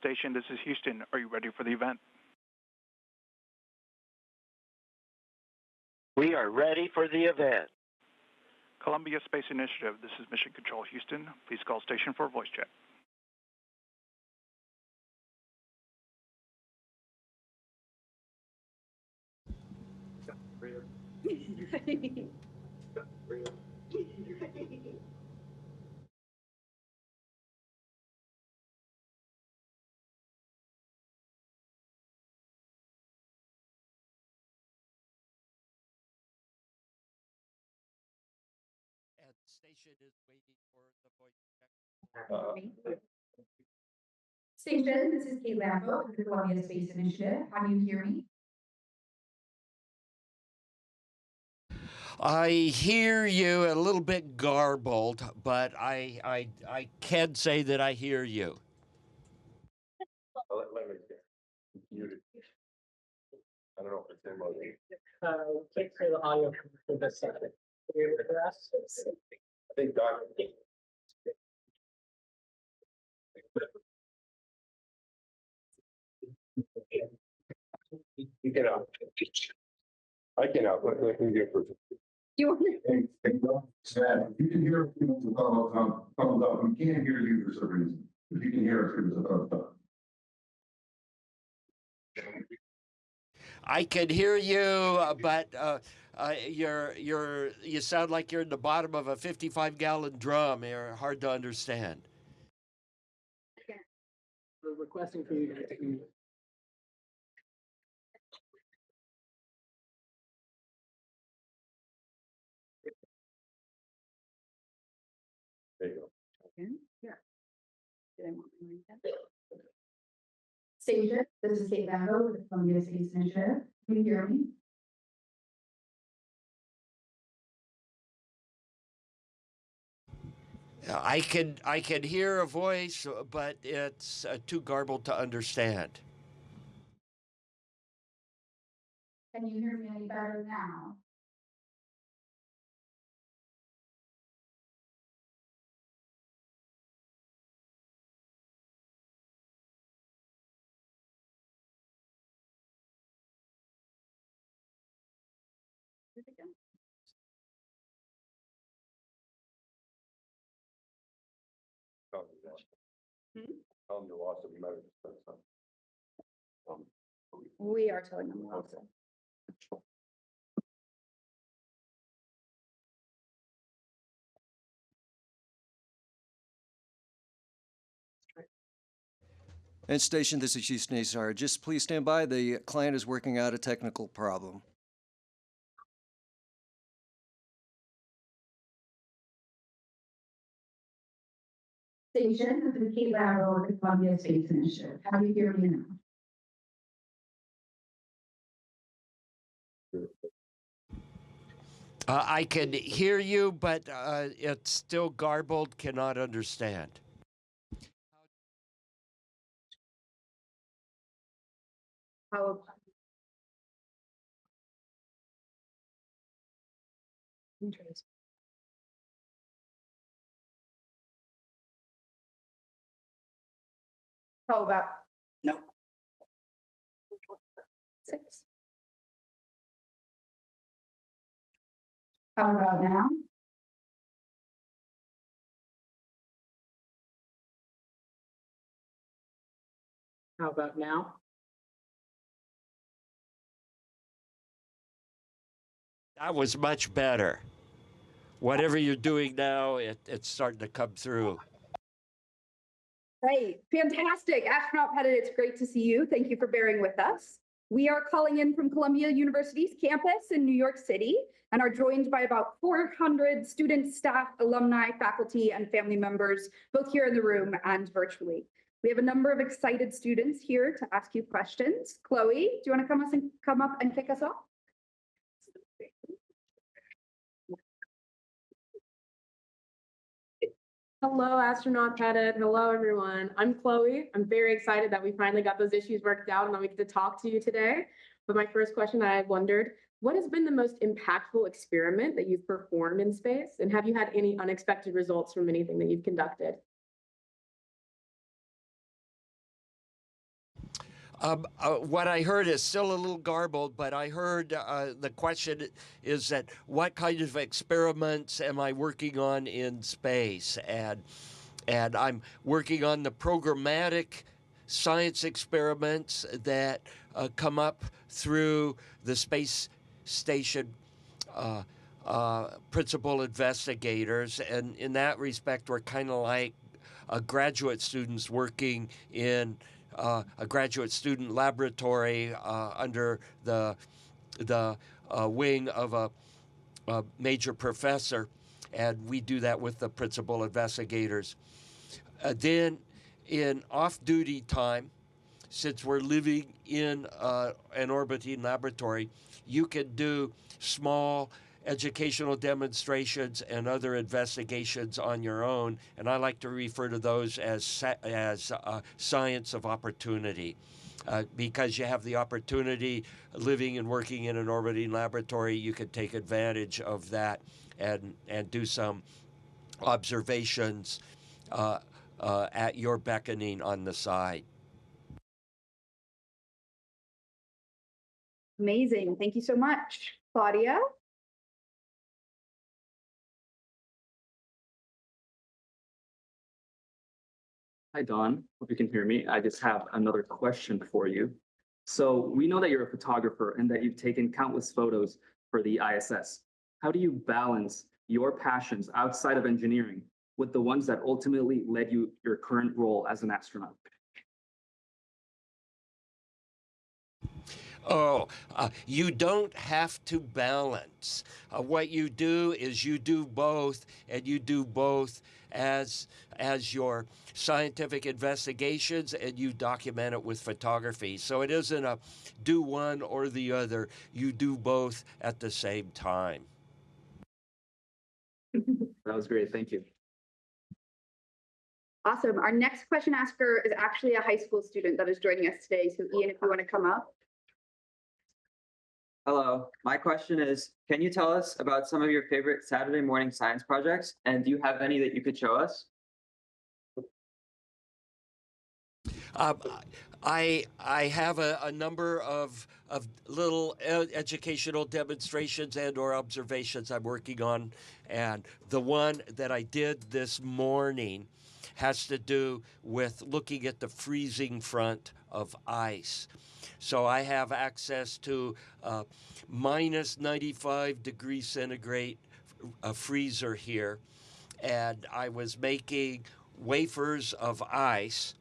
Station, this is Houston. Are you ready for the event? We are ready for the event. Columbia Space Initiative, this is Mission Control Houston. Please call station for a voice check. Station is waiting for the voice check. Station, this is Kate Lambo with the Columbia Space Initiative. How do you hear me? I hear you a little bit garbled, but I can say that I hear you. Let me muted. I don't know if it's in mode. Can't clear the audio from this side. You able to ask? I think Doc. You get out. I can out. Let me get first. You want Hey, Chad, if you can hear people thumbs up. We can't hear you for some reason. If you can hear us, give us a thumbs up. I can hear you, but you sound like you're in the bottom of a 55-gallon drum. You're hard to understand. We're requesting for you to continue. There you go. Yeah. Did I want to read that? Station, this is Kate Lambo with the Columbia Space Initiative. Can you hear me? I can hear a voice, but it's too garbled to understand. Can you hear me any better now? Did it go? Tell them you lost it. We might have just done something. We are telling them also. And station, this is Houston ASAR. Just please stand by. The client is working out a technical problem. Station, this is Kate Lambo with the Columbia Space Initiative. How do you hear me now? I can hear you, but it's still garbled, cannot understand. How about interest? How about no? 6. How about now? How about now? That was much better. Whatever you're doing now, it's starting to come through. Great, fantastic. Astronaut Pettit, it's great to see you. Thank you for bearing with us. We are calling in from Columbia University's campus in New York City and are joined by about 400 students, staff, alumni, faculty, and family members, both here in the room and virtually. We have a number of excited students here to ask you questions. Chloe, do you want to come up and kick us off? Hello, Astronaut Pettit. Hello, everyone. I'm Chloe. I'm very excited that we finally got those issues worked out and that we get to talk to you today. But my first question, I wondered, what has been the most impactful experiment that you've performed in space? And have you had any unexpected results from anything that you've conducted? What I heard is still a little garbled, but I heard the question is that what kind of experiments am I working on in space? And I'm working on the programmatic science experiments that come up through the space station principal investigators. And in that respect, we're kind of like graduate students working in a graduate student laboratory under the wing of a major professor, and we do that with the principal investigators. Then in off-duty time, since we're living in an orbiting laboratory, you can do small educational demonstrations and other investigations on your own, and I like to refer to those as science of opportunity, because you have the opportunity living and working in an orbiting laboratory. You can take advantage of that and do some observations at your beckoning on the side. Amazing. Thank you so much. Claudia? Hi, Dawn. Hope you can hear me. I just have another question for you. So we know that you're a photographer and that you've taken countless photos for the ISS. How do you balance your passions outside of engineering with the ones that ultimately led you your current role as an astronaut? Oh, you don't have to balance. What you do is you do both, and you do both as your scientific investigations, and you document it with photography. So it isn't a do one or the other. You do both at the same time. That was great. Thank you. Awesome. Our next question asker is actually a high school student that is joining us today. So Ian, if you want to come up. Hello, my question is, can you tell us about some of your favorite Saturday morning science projects? And do you have any that you could show us? I have a number of little educational demonstrations and or observations I'm working on. And the one that I did this morning has to do with looking at the freezing front of ice. So I have access to minus 95 degrees centigrade freezer here. And I was making wafers of ice.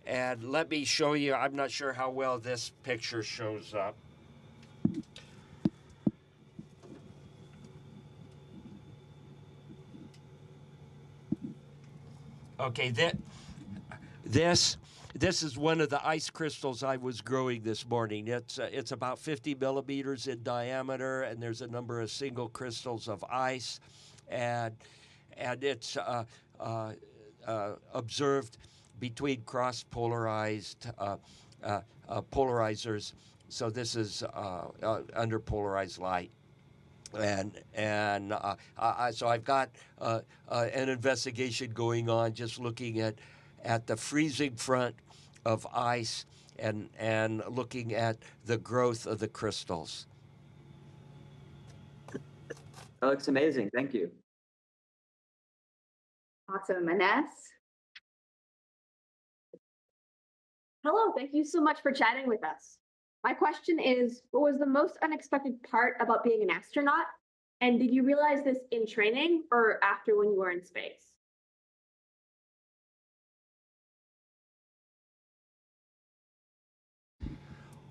And let me show you, I'm not sure how well this picture shows up. Okay, this is one of the ice crystals I was growing this morning. It's about 50 millimeters in diameter, and there's a number of single crystals of ice, and it's observed between cross-polarized polarizers. So this is under polarized light. So I've got an investigation going on, just looking at the freezing front of ice and looking at the growth of the crystals. That looks amazing. Thank you. Awesome. Ines? Hello, thank you so much for chatting with us. My question is, what was the most unexpected part about being an astronaut? And did you realize this in training or after when you were in space?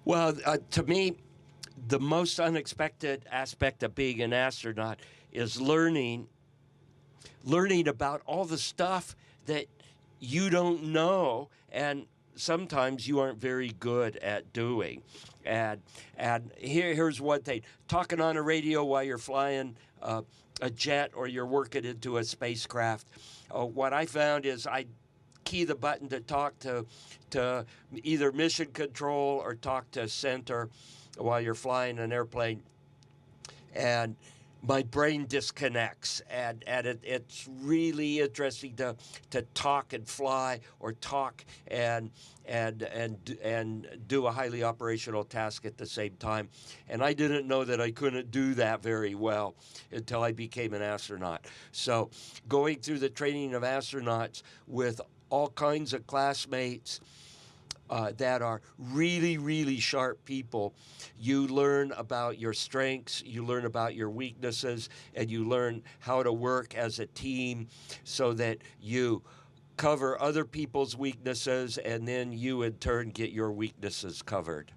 Well, to me, the most unexpected aspect of being an astronaut is learning about all the stuff that you don't know and sometimes you aren't very good at doing. And here's one thing. Talking on a radio while you're flying a jet or you're working into a spacecraft, what I found is I key the button to talk to either mission control or talk to center while you're flying an airplane. And my brain disconnects, and it's really interesting to talk and fly, or talk and do a highly operational task at the same time. And I didn't know that I couldn't do that very well until I became an astronaut. So going through the training of astronauts with all kinds of classmates that are really, really sharp people, you learn about your strengths, you learn about your weaknesses, and you learn how to work as a team so that you cover other people's weaknesses, and then you in turn get your weaknesses covered.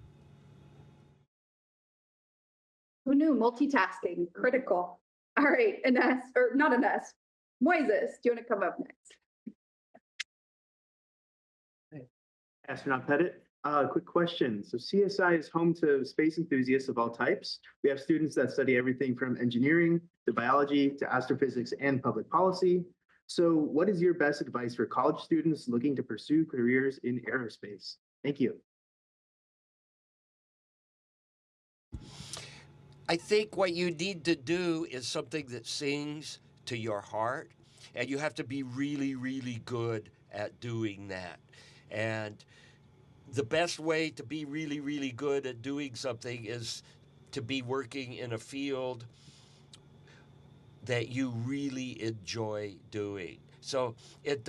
Who knew? Multitasking, critical. All right, Ines, or not Ines, Moises, do you want to come up next? Astronaut Pettit. Quick question. So CSI is home to space enthusiasts of all types. We have students that study everything from engineering to biology to astrophysics and public policy. So what is your best advice for college students looking to pursue careers in aerospace? Thank you. I think what you need to do is something that sings to your heart, and you have to be really, really good at doing that. And the best way to be really, really good at doing something is to be working in a field that you really enjoy doing. So it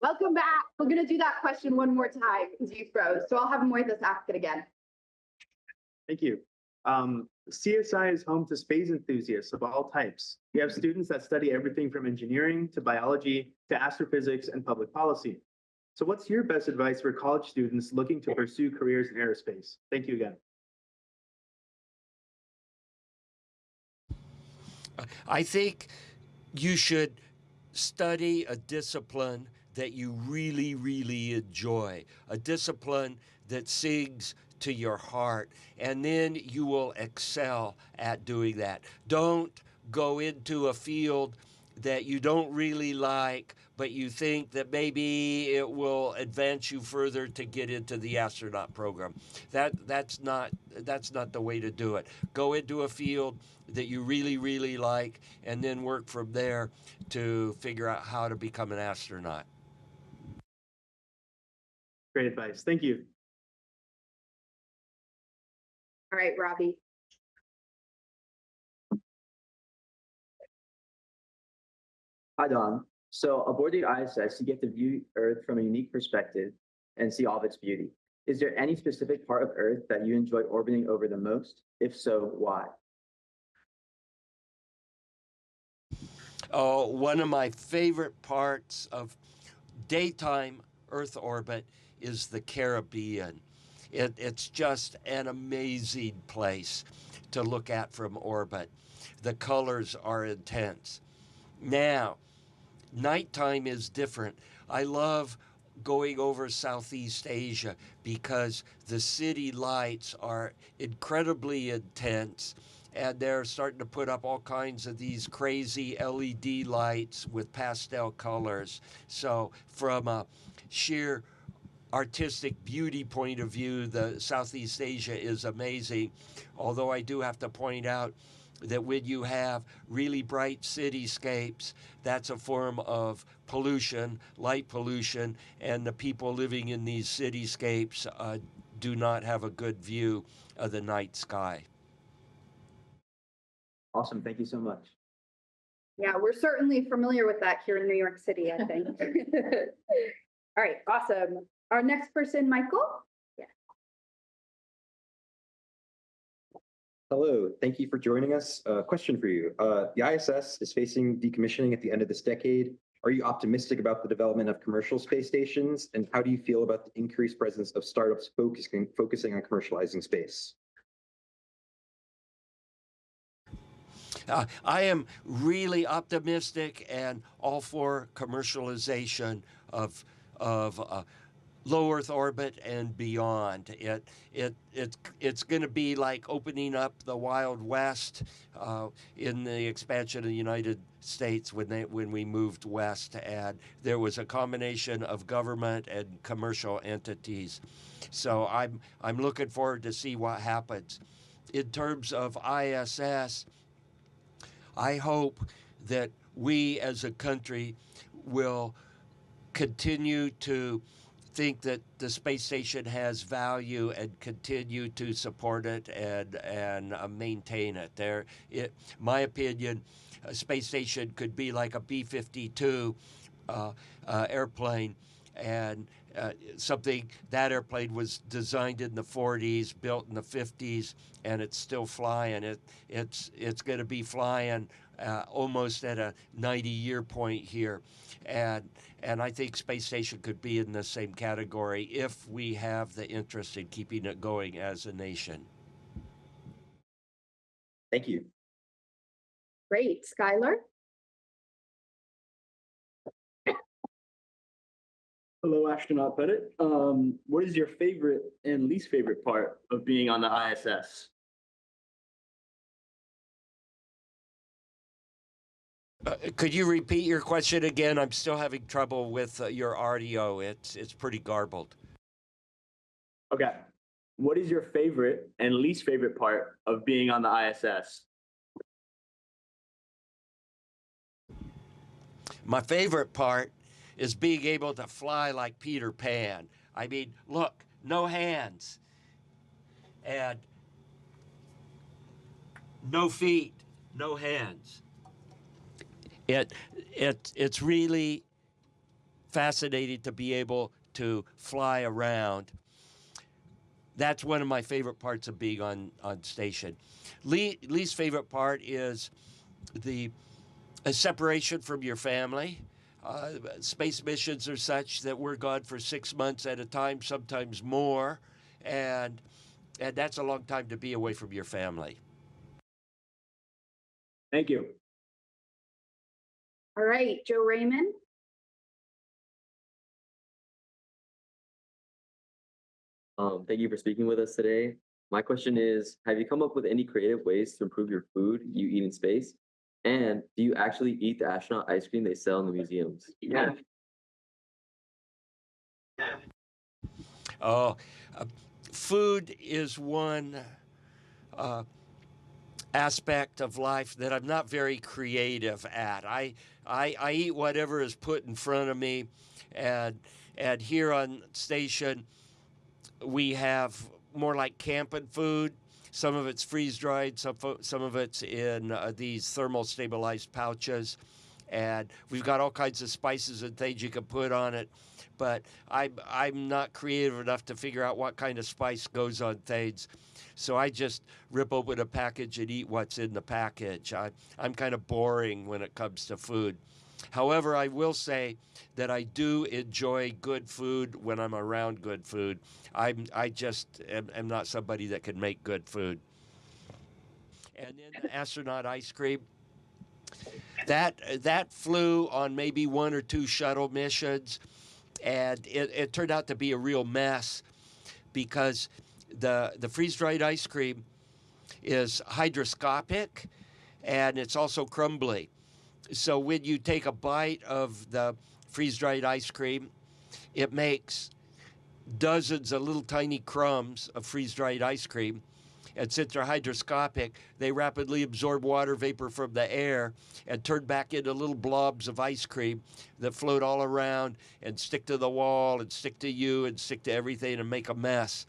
Welcome back. We're going to do that question one more time because you froze. So I'll have Moises ask it again. Thank you. CSI is home to space enthusiasts of all types. We have students that study everything from engineering to biology to astrophysics and public policy. So what's your best advice for college students looking to pursue careers in aerospace? Thank you again. I think you should study a discipline that you really, really enjoy, a discipline that sings to your heart, and then you will excel at doing that. Don't go into a field that you don't really like, but you think that maybe it will advance you further to get into the astronaut program. That's not the way to do it. Go into a field that you really, really like, and then work from there to figure out how to become an astronaut. Great advice. Thank you. All right, Robbie. Hi, Don. So aboard the ISS, you get to view Earth from a unique perspective and see all of its beauty. Is there any specific part of Earth that you enjoy orbiting over the most? If so, why? Oh, one of my favorite parts of daytime Earth orbit is the Caribbean. It's just an amazing place to look at from orbit. The colors are intense. Now, nighttime is different. I love going over Southeast Asia because the city lights are incredibly intense, and they're starting to put up all kinds of these crazy LED lights with pastel colors. So from a sheer artistic beauty point of view, the Southeast Asia is amazing. Although I do have to point out that when you have really bright cityscapes, that's a form of pollution, light pollution, and the people living in these cityscapes do not have a good view of the night sky. Awesome. Thank you so much. Yeah, we're certainly familiar with that here in New York City, I think. All right, awesome. Our next person, Michael. Yeah. Hello, thank you for joining us. Question for you. The ISS is facing decommissioning at the end of this decade. Are you optimistic about the development of commercial space stations? And how do you feel about the increased presence of startups focusing on commercializing space? I am really optimistic and all for commercialization of low Earth orbit and beyond. It's going to be like opening up the Wild West in the expansion of the United States when we moved west, and there was a combination of government and commercial entities. So I'm looking forward to see what happens. In terms of ISS, I hope that we as a country will continue to think that the space station has value and continue to support it and maintain it. My opinion, a space station could be like a B-52 airplane, and that airplane was designed in the 40s, built in the 50s, and it's still flying. It's going to be flying almost at a 90-year point here, and I think space station could be in the same category if we have the interest in keeping it going as a nation. Thank you. Great, Skylar. Hello, Astronaut Pettit. What is your favorite and least favorite part of being on the ISS? Could you repeat your question again? I'm still having trouble with your audio. It's pretty garbled. Okay. What is your favorite and least favorite part of being on the ISS? My favorite part is being able to fly like Peter Pan. I mean, look, no hands and no feet, no hands. It's really fascinating to be able to fly around. That's one of my favorite parts of being on station. Least favorite part is the separation from your family. Space missions are such that we're gone for 6 months at a time, sometimes more, and that's a long time to be away from your family. Thank you. All right, Joe Raymond. Thank you for speaking with us today. My question is, have you come up with any creative ways to improve your food you eat in space? And do you actually eat the astronaut ice cream they sell in the museums? Yeah. Food is one aspect of life that I'm not very creative at. I eat whatever is put in front of me, and here on station we have more like camping food. Some of it's freeze-dried, some of it's in these thermal stabilized pouches, and we've got all kinds of spices and things you can put on it. But I'm not creative enough to figure out what kind of spice goes on things. So I just rip open a package and eat what's in the package. I'm kind of boring when it comes to food. However, I will say that I do enjoy good food when I'm around good food. I just am not somebody that can make good food. And then the astronaut ice cream, that flew on maybe 1 or 2 shuttle missions, and it turned out to be a real mess because the freeze-dried ice cream is hydroscopic and it's also crumbly. So when you take a bite of the freeze-dried ice cream, it makes dozens of little tiny crumbs of freeze-dried ice cream. And since they're hydroscopic, they rapidly absorb water vapor from the air and turn back into little blobs of ice cream that float all around and stick to the wall and stick to you and stick to everything and make a mess.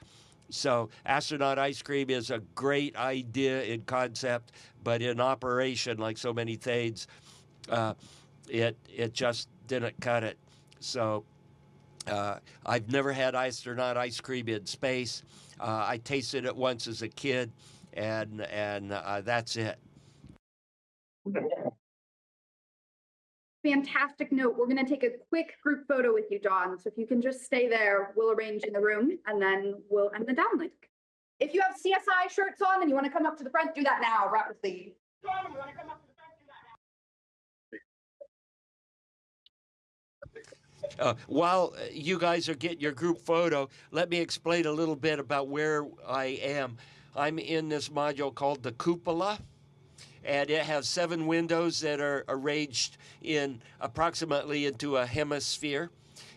So astronaut ice cream is a great idea in concept, but in operation, like so many things, it just didn't cut it. So I've never had astronaut ice cream in space. I tasted it once as a kid, and that's it. Fantastic note. We're going to take a quick group photo with you, Dawn. So if you can just stay there, we'll arrange in the room, and then we'll end the downlink. If you have CSI shirts on and you want to come up to the front, do that now rapidly. Dawn, you want to come up to the front, do that now. While you guys are getting your group photo, let me explain a little bit about where I am. I'm in this module called the cupola, and it has 7 windows that are arranged in approximately into a hemisphere.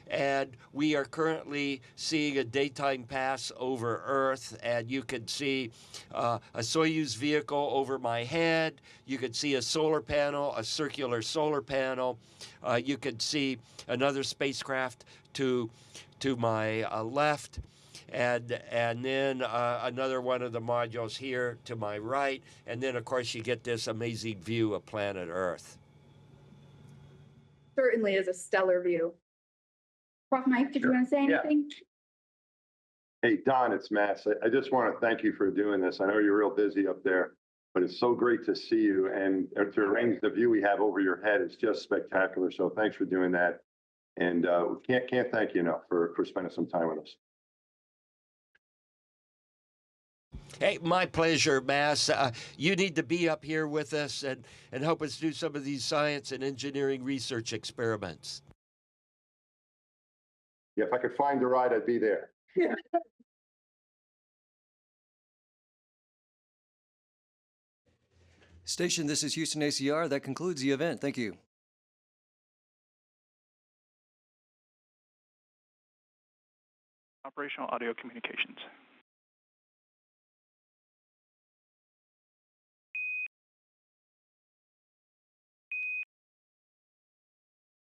And we are currently seeing a daytime pass over Earth, and you can see a Soyuz vehicle over my head. You can see a solar panel, a circular solar panel. You can see another spacecraft to my left, and then another one of the modules here to my right. And then, of course, you get this amazing view of planet Earth. Certainly is a stellar view. Prof. Mike, did you want to say anything? Hey, Don, it's Mass. I just want to thank you for doing this. I know you're real busy up there, but it's so great to see you. And to arrange the view we have over your head is just spectacular. So thanks for doing that. And we can't thank you enough for spending some time with us. Hey, my pleasure, Mass. You need to be up here with us and help us do some of these science and engineering research experiments. Yeah, if I could find a ride, I'd be there. Station, this is Houston ACR. That concludes the event. Thank you. Operational audio communications.